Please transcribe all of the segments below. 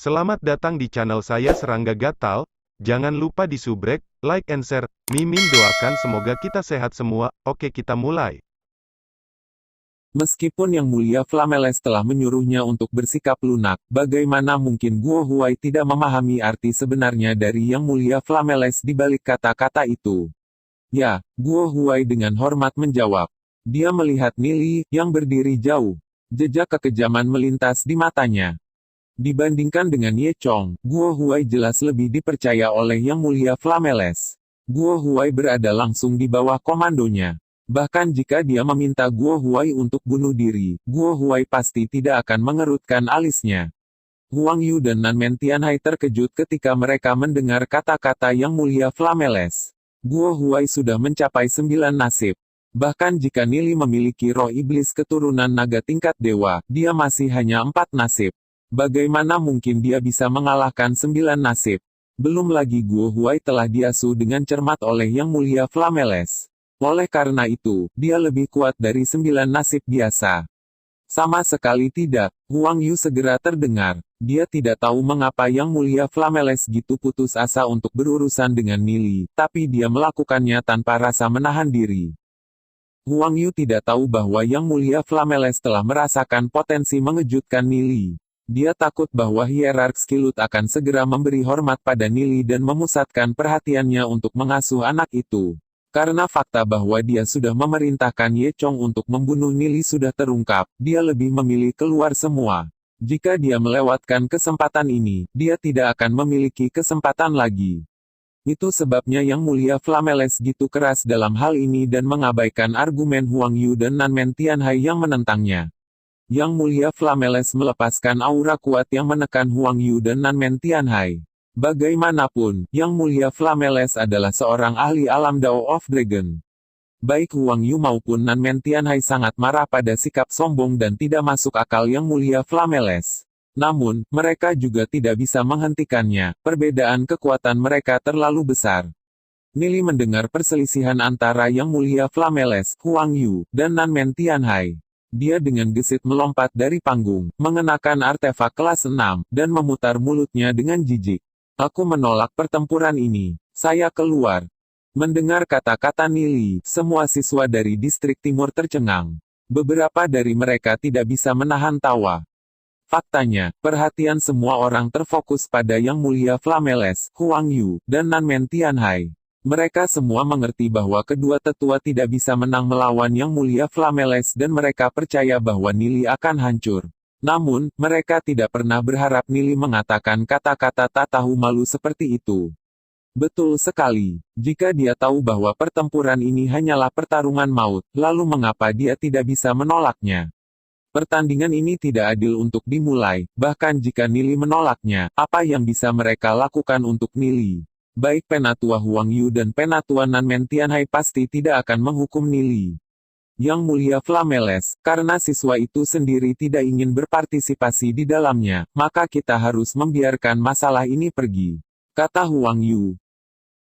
Selamat datang di channel saya Serangga Gatal. Jangan lupa di subrek, like and share. Mimin doakan semoga kita sehat semua. Oke, kita mulai. Meskipun Yang Mulia Flameles telah menyuruhnya untuk bersikap lunak, bagaimana mungkin Guo Huai tidak memahami arti sebenarnya dari Yang Mulia Flameles di balik kata-kata itu? Ya, Guo Huai dengan hormat menjawab. Dia melihat Nili, yang berdiri jauh. Jejak kekejaman melintas di matanya. Dibandingkan dengan Ye Chong, Guo Huai jelas lebih dipercaya oleh Yang Mulia Flameles. Guo Huai berada langsung di bawah komandonya. Bahkan jika dia meminta Guo Huai untuk bunuh diri, Guo Huai pasti tidak akan mengerutkan alisnya. Huang Yu dan Nan Mentianhai terkejut ketika mereka mendengar kata-kata Yang Mulia Flameles. Guo Huai sudah mencapai 9 nasib. Bahkan jika Nili memiliki roh iblis keturunan naga tingkat dewa, dia masih hanya 4 nasib. Bagaimana mungkin dia bisa mengalahkan 9 nasib? Belum lagi Guo Huai telah diasuh dengan cermat oleh Yang Mulia Flameles. Oleh karena itu, dia lebih kuat dari 9 nasib biasa. Sama sekali tidak, Huang Yu segera terdengar. Dia tidak tahu mengapa Yang Mulia Flameles gitu putus asa untuk berurusan dengan Nili, tapi dia melakukannya tanpa rasa menahan diri. Huang Yu tidak tahu bahwa Yang Mulia Flameles telah merasakan potensi mengejutkan Nili. Dia takut bahwa hierark Skilut akan segera memberi hormat pada Nili dan memusatkan perhatiannya untuk mengasuh anak itu. Karena fakta bahwa dia sudah memerintahkan Ye Chong untuk membunuh Nili sudah terungkap, dia lebih memilih keluar semua. Jika dia melewatkan kesempatan ini, dia tidak akan memiliki kesempatan lagi. Itu sebabnya Yang Mulia Flameles gitu keras dalam hal ini dan mengabaikan argumen Huang Yu dan Nan Mentianhai yang menentangnya. Yang Mulia Flameles melepaskan aura kuat yang menekan Huang Yu dan Nan Mentianhai. Bagaimanapun, Yang Mulia Flameles adalah seorang ahli alam Dao of Dragon. Baik Huang Yu maupun Nan Mentianhai sangat marah pada sikap sombong dan tidak masuk akal Yang Mulia Flameles. Namun, mereka juga tidak bisa menghentikannya, perbedaan kekuatan mereka terlalu besar. Nili mendengar perselisihan antara Yang Mulia Flameles, Huang Yu, dan Nan Mentianhai. Dia dengan gesit melompat dari panggung, mengenakan artefak kelas 6, dan memutar mulutnya dengan jijik. Aku menolak pertempuran ini. Saya keluar. Mendengar kata-kata Nili, semua siswa dari distrik timur tercengang. Beberapa dari mereka tidak bisa menahan tawa. Faktanya, perhatian semua orang terfokus pada Yang Mulia Flameles, Huang Yu, dan Nan Mentianhai. Mereka semua mengerti bahwa kedua tetua tidak bisa menang melawan Yang Mulia Flameles dan mereka percaya bahwa Nili akan hancur. Namun, mereka tidak pernah berharap Nili mengatakan kata-kata tak tahu malu seperti itu. Betul sekali. Jika dia tahu bahwa pertempuran ini hanyalah pertarungan maut, lalu mengapa dia tidak bisa menolaknya? Pertandingan ini tidak adil untuk dimulai, bahkan jika Nili menolaknya, apa yang bisa mereka lakukan untuk Nili? Baik Penatua Huang Yu dan Penatua Nan Mentianhai pasti tidak akan menghukum Nili. Yang Mulia Flameles, karena siswa itu sendiri tidak ingin berpartisipasi di dalamnya, maka kita harus membiarkan masalah ini pergi, kata Huang Yu.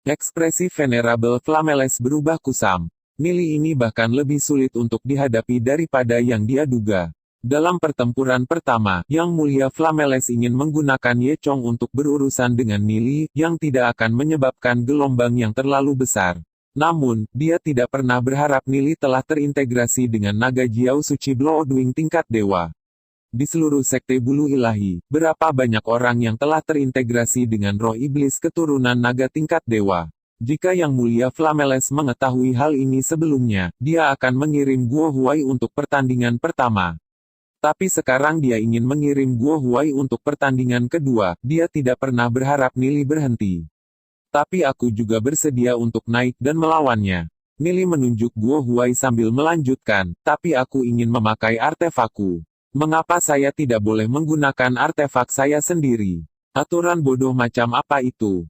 Ekspresi Venerable Flameles berubah kusam. Nili ini bahkan lebih sulit untuk dihadapi daripada yang dia duga. Dalam pertempuran pertama, Yang Mulia Flameles ingin menggunakan Ye Chong untuk berurusan dengan Nili, yang tidak akan menyebabkan gelombang yang terlalu besar. Namun, dia tidak pernah berharap Nili telah terintegrasi dengan naga Jiao Suci Bloodwing tingkat dewa. Di seluruh sekte bulu ilahi, berapa banyak orang yang telah terintegrasi dengan roh iblis keturunan naga tingkat dewa? Jika Yang Mulia Flameles mengetahui hal ini sebelumnya, dia akan mengirim Guo Huai untuk pertandingan pertama. Tapi sekarang dia ingin mengirim Guo Huai untuk pertandingan kedua, dia tidak pernah berharap Nili berhenti. Tapi aku juga bersedia untuk naik dan melawannya. Nili menunjuk Guo Huai sambil melanjutkan, tapi aku ingin memakai artefakku. Mengapa saya tidak boleh menggunakan artefak saya sendiri? Aturan bodoh macam apa itu?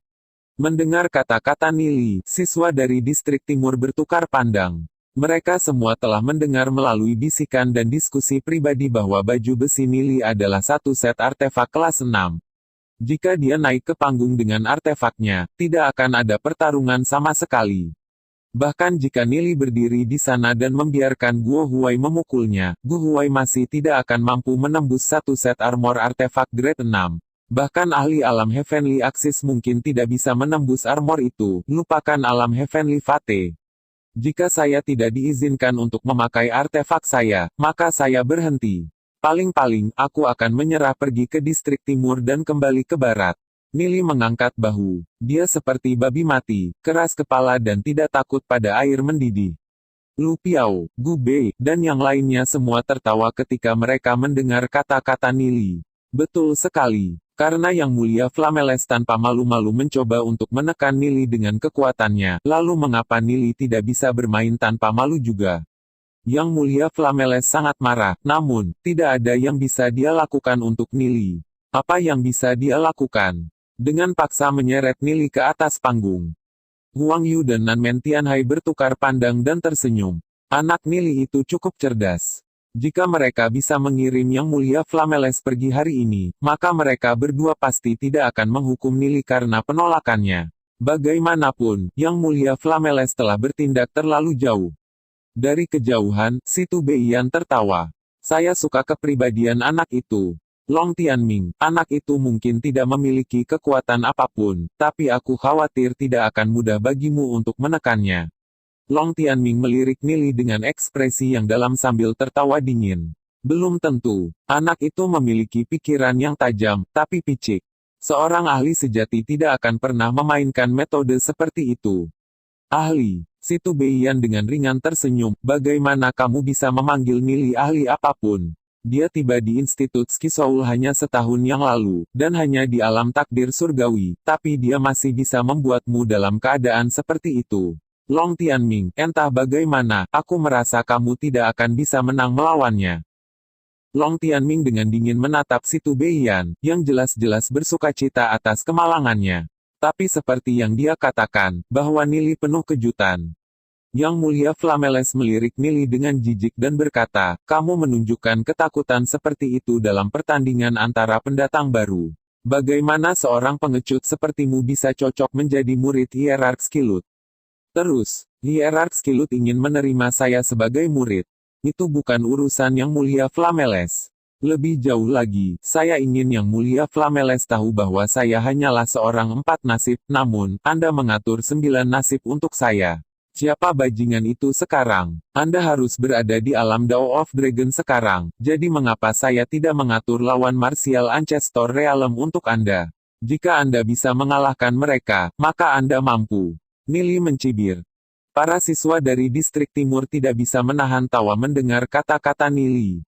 Mendengar kata-kata Nili, siswa dari distrik timur bertukar pandang. Mereka semua telah mendengar melalui bisikan dan diskusi pribadi bahwa baju besi Nili adalah satu set artefak kelas 6. Jika dia naik ke panggung dengan artefaknya, tidak akan ada pertarungan sama sekali. Bahkan jika Nili berdiri di sana dan membiarkan Guo Huai memukulnya, Guo Huai masih tidak akan mampu menembus satu set armor artefak grade 6. Bahkan ahli alam Heavenly Axis mungkin tidak bisa menembus armor itu, lupakan alam Heavenly Fate. Jika saya tidak diizinkan untuk memakai artefak saya, maka saya berhenti. Paling-paling, aku akan menyerah pergi ke distrik timur dan kembali ke barat. Nili mengangkat bahu. Dia seperti babi mati, keras kepala dan tidak takut pada air mendidih. Lu Piao, Gu Bei, dan yang lainnya semua tertawa ketika mereka mendengar kata-kata Nili. Betul sekali. Karena Yang Mulia Flameles tanpa malu-malu mencoba untuk menekan Nili dengan kekuatannya, lalu mengapa Nili tidak bisa bermain tanpa malu juga? Yang Mulia Flameles sangat marah, namun, tidak ada yang bisa dia lakukan untuk Nili. Apa yang bisa dia lakukan? Dengan paksa menyeret Nili ke atas panggung. Huang Yu dan Nanmen Tianhai bertukar pandang dan tersenyum. Anak Nili itu cukup cerdas. Jika mereka bisa mengirim Yang Mulia Flameles pergi hari ini, maka mereka berdua pasti tidak akan menghukum Nili karena penolakannya. Bagaimanapun, Yang Mulia Flameles telah bertindak terlalu jauh. Dari kejauhan, si Tu Beiyan tertawa. Saya suka kepribadian anak itu. Long Tianming, anak itu mungkin tidak memiliki kekuatan apapun, tapi aku khawatir tidak akan mudah bagimu untuk menekannya. Long Tianming melirik Nili dengan ekspresi yang dalam sambil tertawa dingin. Belum tentu, anak itu memiliki pikiran yang tajam, tapi picik. Seorang ahli sejati tidak akan pernah memainkan metode seperti itu. Ahli, si Tu Beiyan dengan ringan tersenyum, bagaimana kamu bisa memanggil Nili ahli apapun? Dia tiba di Institut Skisoul hanya setahun yang lalu, dan hanya di alam takdir surgawi, tapi dia masih bisa membuatmu dalam keadaan seperti itu. Long Tianming, entah bagaimana, aku merasa kamu tidak akan bisa menang melawannya. Long Tianming dengan dingin menatap si Tu Beiyan, yang jelas-jelas bersukacita atas kemalangannya. Tapi seperti yang dia katakan, bahwa Nili penuh kejutan. Yang Mulia Flameles melirik Nili dengan jijik dan berkata, kamu menunjukkan ketakutan seperti itu dalam pertandingan antara pendatang baru. Bagaimana seorang pengecut sepertimu bisa cocok menjadi murid hierark Skilut? Terus, hierark Skilut ingin menerima saya sebagai murid. Itu bukan urusan Yang Mulia Flameles. Lebih jauh lagi, saya ingin Yang Mulia Flameles tahu bahwa saya hanyalah seorang 4 nasib, namun, Anda mengatur 9 nasib untuk saya. Siapa bajingan itu sekarang? Anda harus berada di alam Dao of Dragon sekarang, jadi mengapa saya tidak mengatur lawan Martial Ancestor Realm untuk Anda? Jika Anda bisa mengalahkan mereka, maka Anda mampu. Nili mencibir. Para siswa dari distrik timur tidak bisa menahan tawa mendengar kata-kata Nili.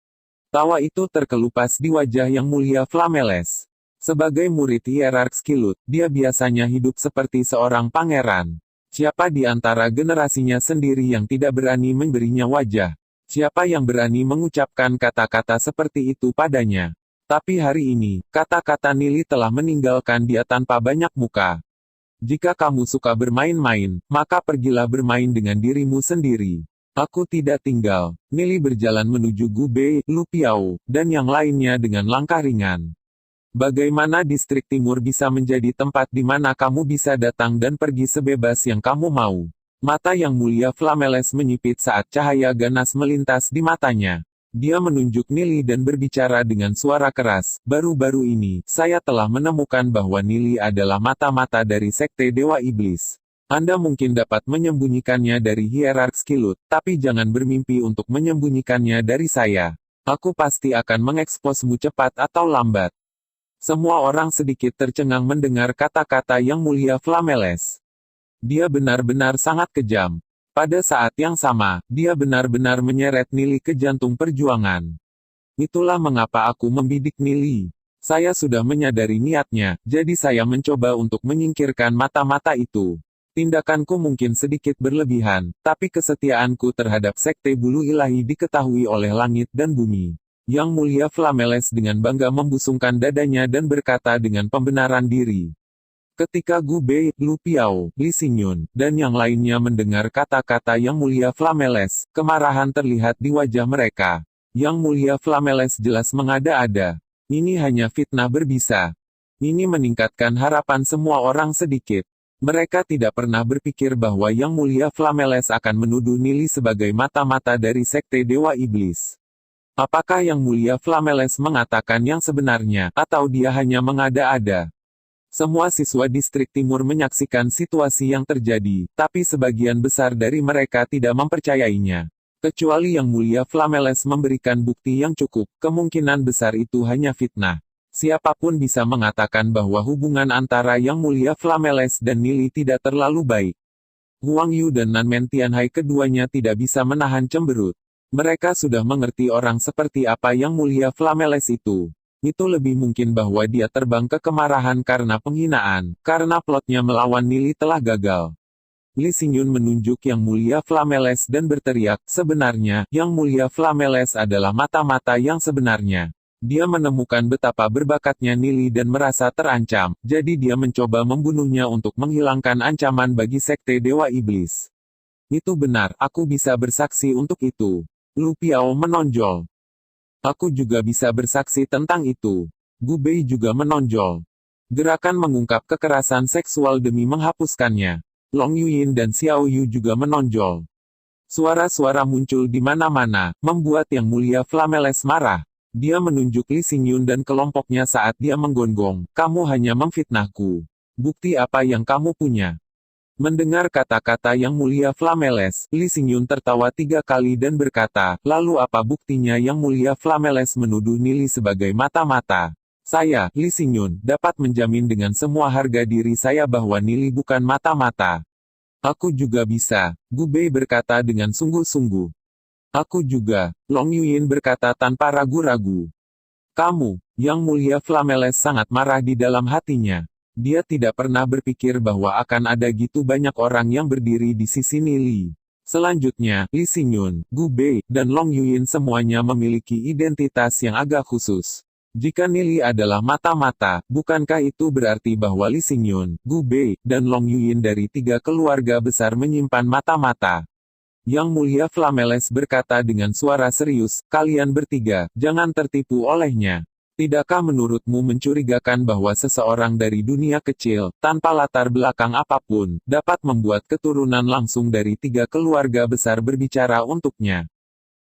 Tawa itu terkelupas di wajah Yang Mulia Flameles. Sebagai murid hierark Skilut, dia biasanya hidup seperti seorang pangeran. Siapa di antara generasinya sendiri yang tidak berani memberinya wajah? Siapa yang berani mengucapkan kata-kata seperti itu padanya? Tapi hari ini, kata-kata Nili telah meninggalkan dia tanpa banyak muka. Jika kamu suka bermain-main, maka pergilah bermain dengan dirimu sendiri. Aku tidak tinggal. Nili berjalan menuju Gu Bei, Lu Piao, dan yang lainnya dengan langkah ringan. Bagaimana distrik timur bisa menjadi tempat di mana kamu bisa datang dan pergi sebebas yang kamu mau? Mata Yang Mulia Flameles menyipit saat cahaya ganas melintas di matanya. Dia menunjuk Nili dan berbicara dengan suara keras, baru-baru ini, saya telah menemukan bahwa Nili adalah mata-mata dari Sekte Dewa Iblis. Anda mungkin dapat menyembunyikannya dari hierark Skilut, tapi jangan bermimpi untuk menyembunyikannya dari saya. Aku pasti akan mengeksposmu cepat atau lambat. Semua orang sedikit tercengang mendengar kata-kata Yang Mulia Flameles. Dia benar-benar sangat kejam. Pada saat yang sama, dia benar-benar menyeret Nili ke jantung perjuangan. Itulah mengapa aku membidik Nili. Saya sudah menyadari niatnya, jadi saya mencoba untuk menyingkirkan mata-mata itu. Tindakanku mungkin sedikit berlebihan, tapi kesetiaanku terhadap Sekte Bulu Ilahi diketahui oleh langit dan bumi. Yang Mulia Flameles dengan bangga membusungkan dadanya dan berkata dengan pembenaran diri. Ketika Gu Bei, Lu Piao, Li Xingyun, dan yang lainnya mendengar kata-kata Yang Mulia Flameles, kemarahan terlihat di wajah mereka. Yang Mulia Flameles jelas mengada-ada. Ini hanya fitnah berbisa. Ini meningkatkan harapan semua orang sedikit. Mereka tidak pernah berpikir bahwa Yang Mulia Flameles akan menuduh Nili sebagai mata-mata dari Sekte Dewa Iblis. Apakah Yang Mulia Flameles mengatakan yang sebenarnya, atau dia hanya mengada-ada? Semua siswa distrik timur menyaksikan situasi yang terjadi, tapi sebagian besar dari mereka tidak mempercayainya. Kecuali Yang Mulia Flameles memberikan bukti yang cukup, kemungkinan besar itu hanya fitnah. Siapapun bisa mengatakan bahwa hubungan antara Yang Mulia Flameles dan Nili tidak terlalu baik. Huang Yu dan Nan Tianhai keduanya tidak bisa menahan cemberut. Mereka sudah mengerti orang seperti apa Yang Mulia Flameles itu. Itu lebih mungkin bahwa dia terbang ke kemarahan karena penghinaan, karena plotnya melawan Nili telah gagal. Li Xingyun menunjuk Yang Mulia Flameles dan berteriak, sebenarnya, Yang Mulia Flameles adalah mata-mata yang sebenarnya. Dia menemukan betapa berbakatnya Nili dan merasa terancam, jadi dia mencoba membunuhnya untuk menghilangkan ancaman bagi Sekte Dewa Iblis. Itu benar, aku bisa bersaksi untuk itu. Lu Piao menonjol. Aku juga bisa bersaksi tentang itu. Gu Bei juga menonjol. Gerakan mengungkap kekerasan seksual demi menghapuskannya. Long Yuyin dan Xiao Yu juga menonjol. Suara-suara muncul di mana-mana, membuat Yang Mulia Flameles marah. Dia menunjuk Li Xingyun dan kelompoknya saat dia menggonggong, kamu hanya memfitnahku. Bukti apa yang kamu punya? Mendengar kata-kata Yang Mulia Flameles, Li Xingyun tertawa 3 kali dan berkata, lalu apa buktinya Yang Mulia Flameles menuduh Nili sebagai mata-mata? Saya, Li Xingyun, dapat menjamin dengan semua harga diri saya bahwa Nili bukan mata-mata. Aku juga bisa, Gu Bei berkata dengan sungguh-sungguh. Aku juga, Long Yuyin berkata tanpa ragu-ragu. Kamu, Yang Mulia Flameles sangat marah di dalam hatinya. Dia tidak pernah berpikir bahwa akan ada gitu banyak orang yang berdiri di sisi Nili. Selanjutnya, Li Xingyun, Gu Bei, dan Long Yuyin semuanya memiliki identitas yang agak khusus. Jika Nili adalah mata-mata, bukankah itu berarti bahwa Li Xingyun, Gu Bei, dan Long Yuyin dari 3 keluarga besar menyimpan mata-mata? Yang Mulia Flameles berkata dengan suara serius, kalian bertiga, jangan tertipu olehnya. Tidakkah menurutmu mencurigakan bahwa seseorang dari dunia kecil, tanpa latar belakang apapun, dapat membuat keturunan langsung dari 3 keluarga besar berbicara untuknya?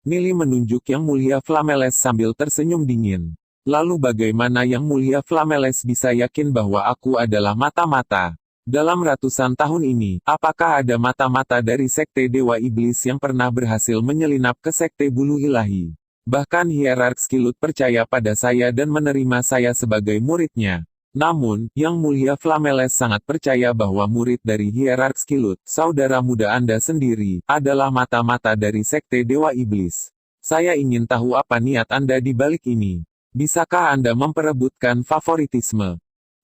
Nili menunjuk Yang Mulia Flameles sambil tersenyum dingin. Lalu bagaimana Yang Mulia Flameles bisa yakin bahwa aku adalah mata-mata? Dalam ratusan tahun ini, apakah ada mata-mata dari Sekte Dewa Iblis yang pernah berhasil menyelinap ke Sekte Bulu Ilahi? Bahkan hierark Skilut percaya pada saya dan menerima saya sebagai muridnya. Namun, Yang Mulia Flameles sangat percaya bahwa murid dari hierark Skilut, saudara muda Anda sendiri, adalah mata-mata dari Sekte Dewa Iblis. Saya ingin tahu apa niat Anda di balik ini. Bisakah Anda memperebutkan favoritisme?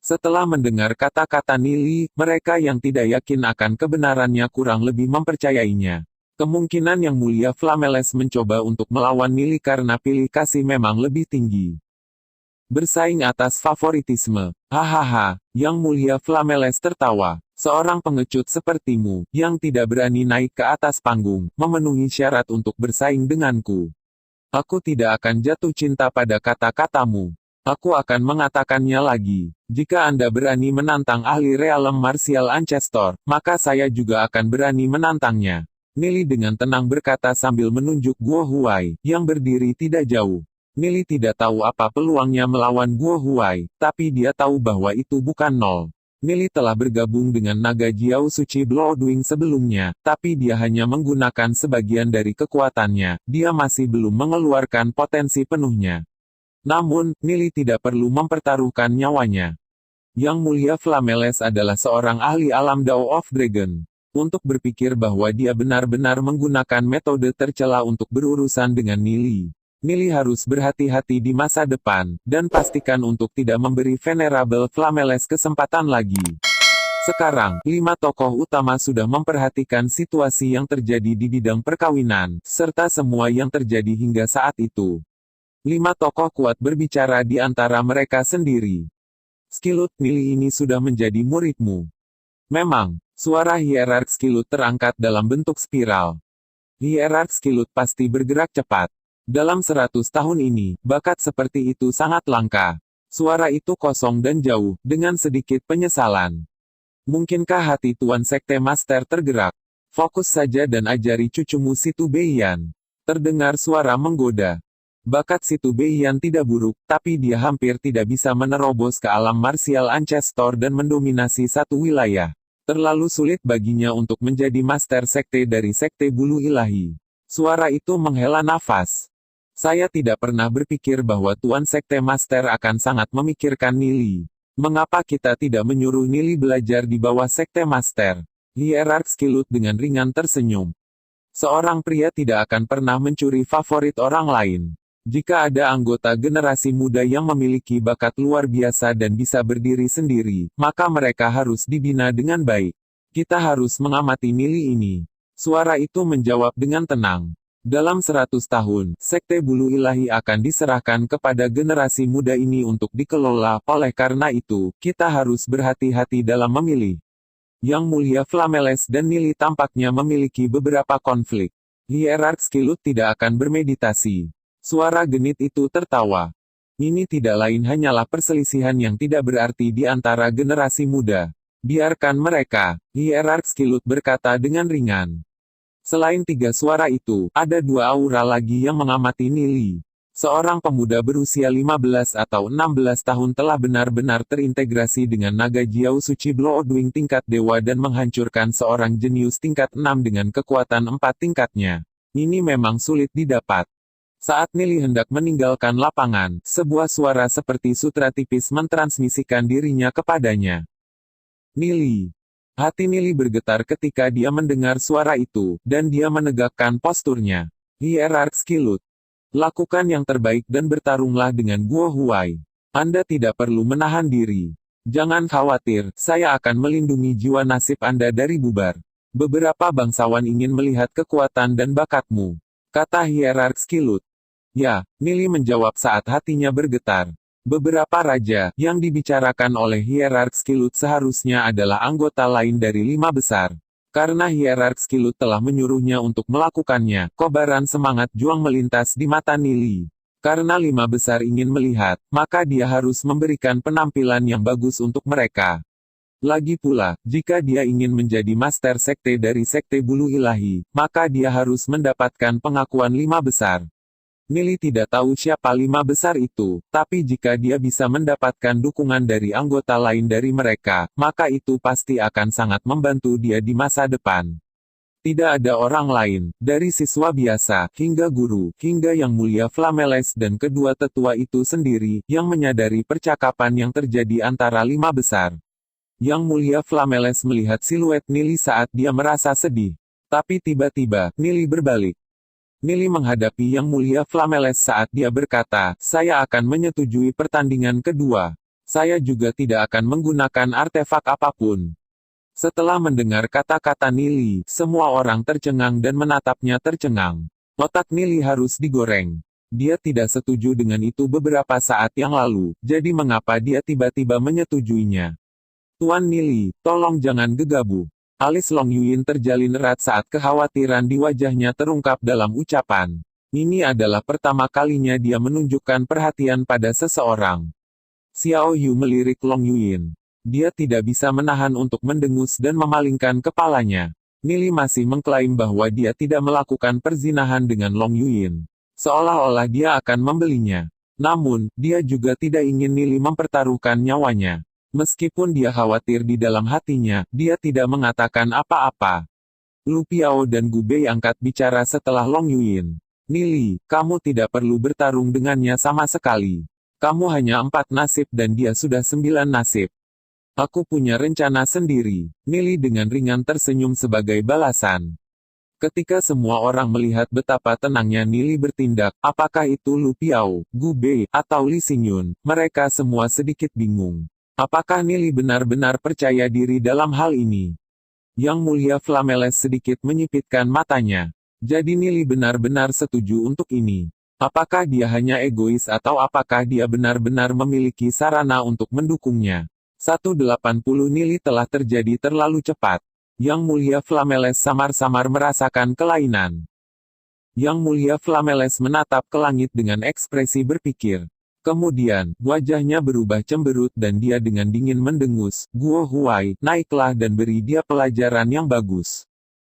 Setelah mendengar kata-kata Nili, mereka yang tidak yakin akan kebenarannya kurang lebih mempercayainya. Kemungkinan Yang Mulia Flameles mencoba untuk melawan Nili karena pilih kasih memang lebih tinggi. Bersaing atas favoritisme. Hahaha, Yang Mulia Flameles tertawa. Seorang pengecut sepertimu, yang tidak berani naik ke atas panggung, memenuhi syarat untuk bersaing denganku. Aku tidak akan jatuh cinta pada kata-katamu. Aku akan mengatakannya lagi. Jika Anda berani menantang ahli realem martial Ancestor, maka saya juga akan berani menantangnya. Nili dengan tenang berkata sambil menunjuk Guo Huai, yang berdiri tidak jauh. Nili tidak tahu apa peluangnya melawan Guo Huai, tapi dia tahu bahwa itu bukan nol. Nili telah bergabung dengan naga Jiao Suci Bloodwing sebelumnya, tapi dia hanya menggunakan sebagian dari kekuatannya, dia masih belum mengeluarkan potensi penuhnya. Namun, Nili tidak perlu mempertaruhkan nyawanya. Yang Mulia Flameles adalah seorang ahli alam Dao of Dragon. Untuk berpikir bahwa dia benar-benar menggunakan metode tercela untuk berurusan dengan Nili. Nili harus berhati-hati di masa depan, dan pastikan untuk tidak memberi Venerable Flameles kesempatan lagi. Sekarang, 5 tokoh utama sudah memperhatikan situasi yang terjadi di bidang perkawinan, serta semua yang terjadi hingga saat itu. 5 tokoh kuat berbicara di antara mereka sendiri. Skilut Nili ini sudah menjadi muridmu. Memang, suara hierark Skilut terangkat dalam bentuk spiral. Hierark Skilut pasti bergerak cepat. Dalam 100 tahun ini, bakat seperti itu sangat langka. Suara itu kosong dan jauh, dengan sedikit penyesalan. Mungkinkah hati Tuan Sekte Master tergerak? Fokus saja dan ajari cucumu Situ Beiyan. Terdengar suara menggoda. Bakat Situ Beiyan tidak buruk, tapi dia hampir tidak bisa menerobos ke alam martial ancestor dan mendominasi satu wilayah. Terlalu sulit baginya untuk menjadi master sekte dari sekte bulu ilahi. Suara itu menghela nafas. Saya tidak pernah berpikir bahwa Tuan Sekte Master akan sangat memikirkan Nili. Mengapa kita tidak menyuruh Nili belajar di bawah Sekte Master? Hierark Skilut dengan ringan tersenyum. Seorang pria tidak akan pernah mencuri favorit orang lain. Jika ada anggota generasi muda yang memiliki bakat luar biasa dan bisa berdiri sendiri, maka mereka harus dibina dengan baik. Kita harus mengamati Nili ini. Suara itu menjawab dengan tenang. Dalam 100 tahun, Sekte Bulu Ilahi akan diserahkan kepada generasi muda ini untuk dikelola. Oleh karena itu, kita harus berhati-hati dalam memilih. Yang Mulia Flameles dan Nili tampaknya memiliki beberapa konflik. Hierark Skilut tidak akan bermeditasi. Suara genit itu tertawa. Ini tidak lain hanyalah perselisihan yang tidak berarti di antara generasi muda. Biarkan mereka, Hierark Skilut berkata dengan ringan. Selain 3 suara itu, ada 2 aura lagi yang mengamati Nili. Seorang pemuda berusia 15 atau 16 tahun telah benar-benar terintegrasi dengan naga Jiao Suci Bloodwing tingkat dewa dan menghancurkan seorang jenius tingkat 6 dengan kekuatan 4 tingkatnya. Ini memang sulit didapat. Saat Nili hendak meninggalkan lapangan, sebuah suara seperti sutra tipis mentransmisikan dirinya kepadanya. Nili. Hati Nili bergetar ketika dia mendengar suara itu, dan dia menegakkan posturnya. Hierark Skilut. Lakukan yang terbaik dan bertarunglah dengan Guo Huai. Anda tidak perlu menahan diri. Jangan khawatir, saya akan melindungi jiwa nasib Anda dari bubar. Beberapa bangsawan ingin melihat kekuatan dan bakatmu, kata Hierark Skilut. Ya, Nili menjawab saat hatinya bergetar. Beberapa raja yang dibicarakan oleh Hierark Skilut seharusnya adalah anggota lain dari 5 besar. Karena Hierark Skilut telah menyuruhnya untuk melakukannya, kobaran semangat juang melintas di mata Nili. Karena 5 besar ingin melihat, maka dia harus memberikan penampilan yang bagus untuk mereka. Lagi pula, jika dia ingin menjadi master sekte dari Sekte Bulu Ilahi, maka dia harus mendapatkan pengakuan 5 besar. Nili tidak tahu siapa 5 besar itu, tapi jika dia bisa mendapatkan dukungan dari anggota lain dari mereka, maka itu pasti akan sangat membantu dia di masa depan. Tidak ada orang lain, dari siswa biasa, hingga guru, hingga Yang Mulia Flameles dan kedua tetua itu sendiri, yang menyadari percakapan yang terjadi antara 5 besar. Yang Mulia Flameles melihat siluet Nili saat dia merasa sedih. Tapi tiba-tiba, Nili berbalik. Nili menghadapi Yang Mulia Flameles saat dia berkata, saya akan menyetujui pertandingan kedua. Saya juga tidak akan menggunakan artefak apapun. Setelah mendengar kata-kata Nili, semua orang tercengang dan menatapnya tercengang. Otak Nili harus digoreng. Dia tidak setuju dengan itu beberapa saat yang lalu, jadi mengapa dia tiba-tiba menyetujuinya? Tuan Nili, tolong jangan gegabah. Alis Long Yuyin terjalin erat saat kekhawatiran di wajahnya terungkap dalam ucapan. Ini adalah pertama kalinya dia menunjukkan perhatian pada seseorang. Xiao Yu melirik Long Yuyin. Dia tidak bisa menahan untuk mendengus dan memalingkan kepalanya. Nili masih mengklaim bahwa dia tidak melakukan perzinahan dengan Long Yuyin. Seolah-olah dia akan membelinya. Namun, dia juga tidak ingin Nili mempertaruhkan nyawanya. Meskipun dia khawatir di dalam hatinya, dia tidak mengatakan apa-apa. Lu Piao dan Gu Bei angkat bicara setelah Long Yuyin. Nili, kamu tidak perlu bertarung dengannya sama sekali. Kamu hanya 4 nasib dan dia sudah 9 nasib. Aku punya rencana sendiri. Nili dengan ringan tersenyum sebagai balasan. Ketika semua orang melihat betapa tenangnya Nili bertindak, apakah itu Lu Piao, Gu Bei, atau Li Xingyun, mereka semua sedikit bingung. Apakah Nili benar-benar percaya diri dalam hal ini? Yang Mulia Flameles sedikit menyipitkan matanya. Jadi Nili benar-benar setuju untuk ini. Apakah dia hanya egois atau apakah dia benar-benar memiliki sarana untuk mendukungnya? 180 Nili telah terjadi terlalu cepat. Yang Mulia Flameles samar-samar merasakan kelainan. Yang Mulia Flameles menatap ke langit dengan ekspresi berpikir. Kemudian, wajahnya berubah cemberut dan dia dengan dingin mendengus, Guo Huai, naiklah dan beri dia pelajaran yang bagus.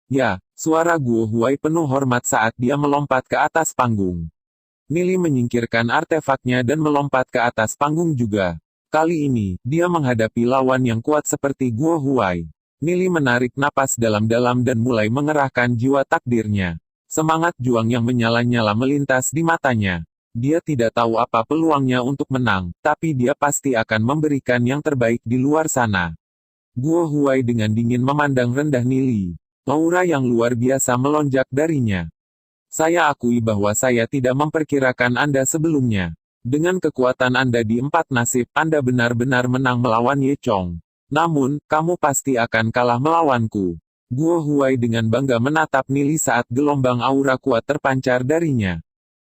Ya, suara Guo Huai penuh hormat saat dia melompat ke atas panggung. Nili menyingkirkan artefaknya dan melompat ke atas panggung juga. Kali ini, dia menghadapi lawan yang kuat seperti Guo Huai. Nili menarik napas dalam-dalam dan mulai mengerahkan jiwa takdirnya. Semangat juang yang menyala-nyala melintas di matanya. Dia tidak tahu apa peluangnya untuk menang, tapi dia pasti akan memberikan yang terbaik di luar sana. Guo Huai dengan dingin memandang rendah Nili. Aura yang luar biasa melonjak darinya. Saya akui bahwa saya tidak memperkirakan Anda sebelumnya. Dengan kekuatan Anda di 4 nasib, Anda benar-benar menang melawan Ye Chong. Namun, kamu pasti akan kalah melawanku. Guo Huai dengan bangga menatap Nili saat gelombang aura kuat terpancar darinya.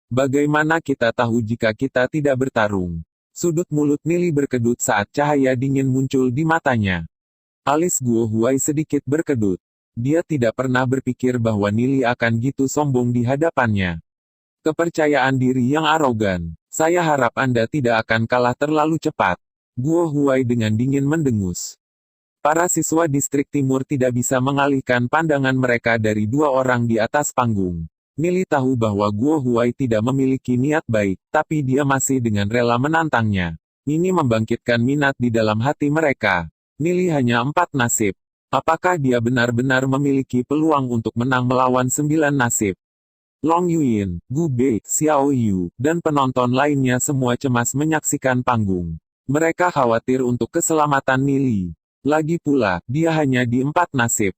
Bagaimana kita tahu jika kita tidak bertarung? Sudut mulut Nili berkedut saat cahaya dingin muncul di matanya. Alis Guo Huai sedikit berkedut. Dia tidak pernah berpikir bahwa Nili akan gitu sombong di hadapannya. Kepercayaan diri yang arogan. Saya harap Anda tidak akan kalah terlalu cepat. Guo Huai dengan dingin mendengus. Para siswa distrik timur tidak bisa mengalihkan pandangan mereka dari 2 orang di atas panggung. Nili tahu bahwa Guo Huai tidak memiliki niat baik, tapi dia masih dengan rela menantangnya. Ini membangkitkan minat di dalam hati mereka. Nili hanya 4 nasib. Apakah dia benar-benar memiliki peluang untuk menang melawan 9 nasib? Long Yuyin, Gu Bei, Xiao Yu, dan penonton lainnya semua cemas menyaksikan panggung. Mereka khawatir untuk keselamatan Nili. Lagi pula, dia hanya di 4 nasib.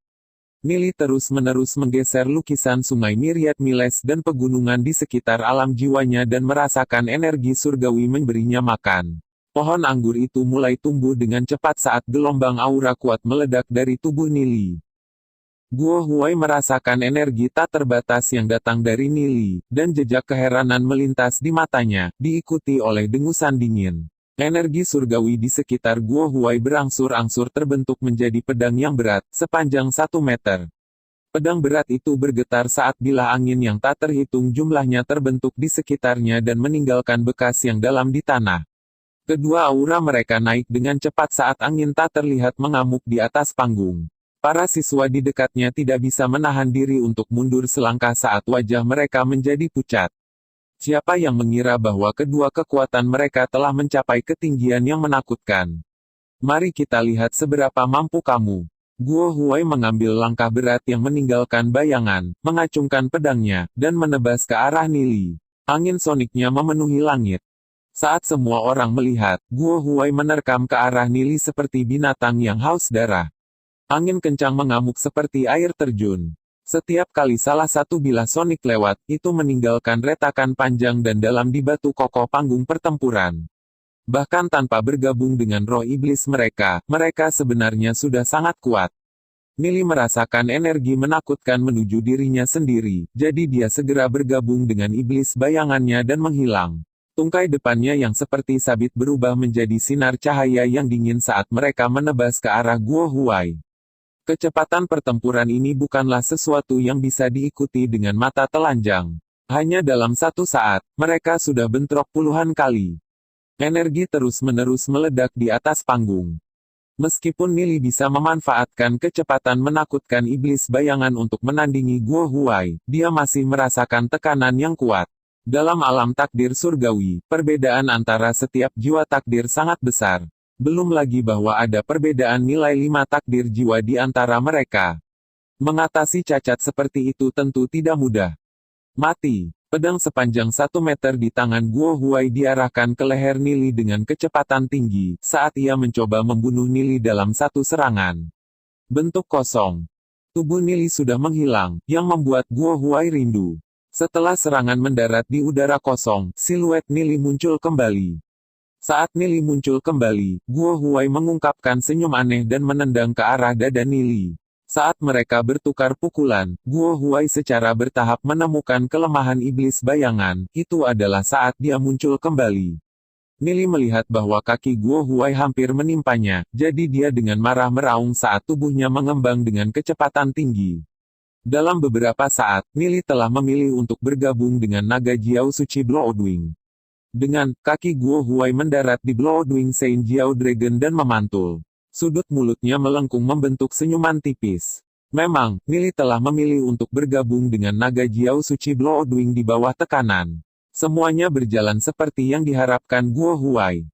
Nili terus-menerus menggeser lukisan sungai Myriad Miles dan pegunungan di sekitar alam jiwanya dan merasakan energi surgawi memberinya makan. Pohon anggur itu mulai tumbuh dengan cepat saat gelombang aura kuat meledak dari tubuh Nili. Guo Huai merasakan energi tak terbatas yang datang dari Nili, dan jejak keheranan melintas di matanya, diikuti oleh dengusan dingin. Energi surgawi di sekitar Guo Huai berangsur-angsur terbentuk menjadi pedang yang berat, sepanjang 1 meter. Pedang berat itu bergetar saat bilah angin yang tak terhitung jumlahnya terbentuk di sekitarnya dan meninggalkan bekas yang dalam di tanah. Kedua aura mereka naik dengan cepat saat angin tak terlihat mengamuk di atas panggung. Para siswa di dekatnya tidak bisa menahan diri untuk mundur selangkah saat wajah mereka menjadi pucat. Siapa yang mengira bahwa kedua kekuatan mereka telah mencapai ketinggian yang menakutkan? Mari kita lihat seberapa mampu kamu. Guo Huai mengambil langkah berat yang meninggalkan bayangan, mengacungkan pedangnya, dan menebas ke arah Nili. Angin soniknya memenuhi langit. Saat semua orang melihat, Guo Huai menerkam ke arah Nili seperti binatang yang haus darah. Angin kencang mengamuk seperti air terjun. Setiap kali salah satu bilah sonik lewat, itu meninggalkan retakan panjang dan dalam di batu kokoh panggung pertempuran. Bahkan tanpa bergabung dengan roh iblis mereka, mereka sebenarnya sudah sangat kuat. Nili merasakan energi menakutkan menuju dirinya sendiri, jadi dia segera bergabung dengan iblis bayangannya dan menghilang. Tungkai depannya yang seperti sabit berubah menjadi sinar cahaya yang dingin saat mereka menebas ke arah Guo Huai. Kecepatan pertempuran ini bukanlah sesuatu yang bisa diikuti dengan mata telanjang. Hanya dalam 1 saat, mereka sudah bentrok puluhan kali. Energi terus-menerus meledak di atas panggung. Meskipun Nili bisa memanfaatkan kecepatan menakutkan iblis bayangan untuk menandingi Guo Huai, dia masih merasakan tekanan yang kuat. Dalam alam takdir surgawi, perbedaan antara setiap jiwa takdir sangat besar. Belum lagi bahwa ada perbedaan nilai 5 takdir jiwa di antara mereka. Mengatasi cacat seperti itu tentu tidak mudah. Mati. Pedang sepanjang 1 meter di tangan Guo Huai diarahkan ke leher Nili dengan kecepatan tinggi, saat ia mencoba membunuh Nili dalam 1 serangan. Bentuk kosong. Tubuh Nili sudah menghilang, yang membuat Guo Huai rindu. Setelah serangan mendarat di udara kosong, siluet Nili muncul kembali. Saat Nili muncul kembali, Guo Huai mengungkapkan senyum aneh dan menendang ke arah dada Nili. Saat mereka bertukar pukulan, Guo Huai secara bertahap menemukan kelemahan iblis bayangan, itu adalah saat dia muncul kembali. Nili melihat bahwa kaki Guo Huai hampir menimpanya, jadi dia dengan marah meraung saat tubuhnya mengembang dengan kecepatan tinggi. Dalam beberapa saat, Nili telah memilih untuk bergabung dengan naga Jiao Suci Bloodwing. Dengan kaki Guo Huai mendarat di Bloodwing Saint Jiao Dragon dan memantul. Sudut mulutnya melengkung membentuk senyuman tipis. Memang, Nili telah memilih untuk bergabung dengan naga Jiao Suci Bloodwing di bawah tekanan. Semuanya berjalan seperti yang diharapkan Guo Huai.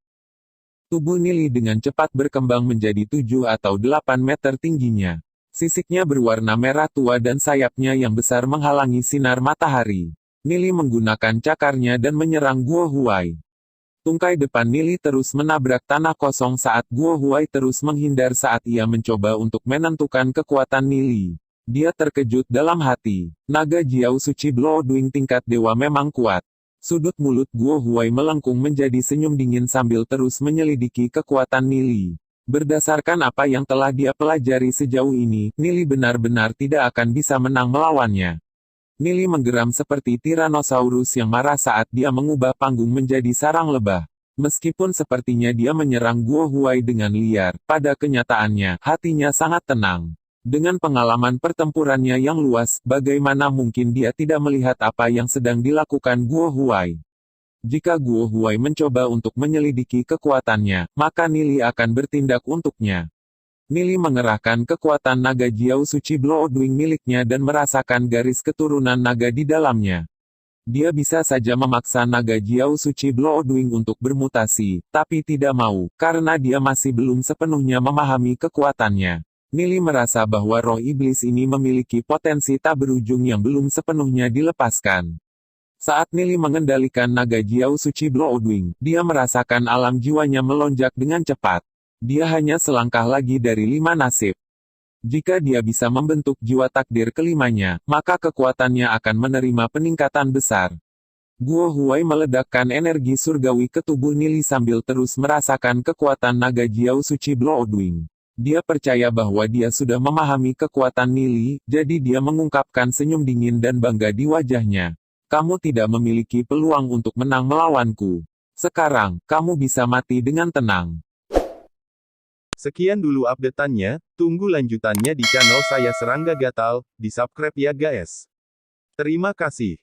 Tubuh Nili dengan cepat berkembang menjadi 7 atau 8 meter tingginya. Sisiknya berwarna merah tua dan sayapnya yang besar menghalangi sinar matahari. Nili menggunakan cakarnya dan menyerang Guo Huai. Tungkai depan Nili terus menabrak tanah kosong saat Guo Huai terus menghindar saat ia mencoba untuk menentukan kekuatan Nili. Dia terkejut dalam hati. Naga Jiao Suci Bloodwing tingkat dewa memang kuat. Sudut mulut Guo Huai melengkung menjadi senyum dingin sambil terus menyelidiki kekuatan Nili. Berdasarkan apa yang telah dia pelajari sejauh ini, Nili benar-benar tidak akan bisa menang melawannya. Nili menggeram seperti Tyrannosaurus yang marah saat dia mengubah panggung menjadi sarang lebah. Meskipun sepertinya dia menyerang Guo Huai dengan liar, pada kenyataannya, hatinya sangat tenang. Dengan pengalaman pertempurannya yang luas, bagaimana mungkin dia tidak melihat apa yang sedang dilakukan Guo Huai? Jika Guo Huai mencoba untuk menyelidiki kekuatannya, maka Nili akan bertindak untuknya. Nili mengerahkan kekuatan naga Jiao Suci Bloodwing miliknya dan merasakan garis keturunan naga di dalamnya. Dia bisa saja memaksa naga Jiao Suci Bloodwing untuk bermutasi, tapi tidak mau, karena dia masih belum sepenuhnya memahami kekuatannya. Nili merasa bahwa roh iblis ini memiliki potensi tak berujung yang belum sepenuhnya dilepaskan. Saat Nili mengendalikan naga Jiao Suci Bloodwing, dia merasakan alam jiwanya melonjak dengan cepat. Dia hanya selangkah lagi dari 5 nasib. Jika dia bisa membentuk jiwa takdir kelimanya, maka kekuatannya akan menerima peningkatan besar. Guo Huai meledakkan energi surgawi ke tubuh Nili sambil terus merasakan kekuatan naga Jiao Suci Bloodwing. Dia percaya bahwa dia sudah memahami kekuatan Nili, jadi dia mengungkapkan senyum dingin dan bangga di wajahnya. Kamu tidak memiliki peluang untuk menang melawanku. Sekarang, kamu bisa mati dengan tenang. Sekian dulu update-annya, tunggu lanjutannya di channel saya Serangga Gatal, di subscribe ya guys. Terima kasih.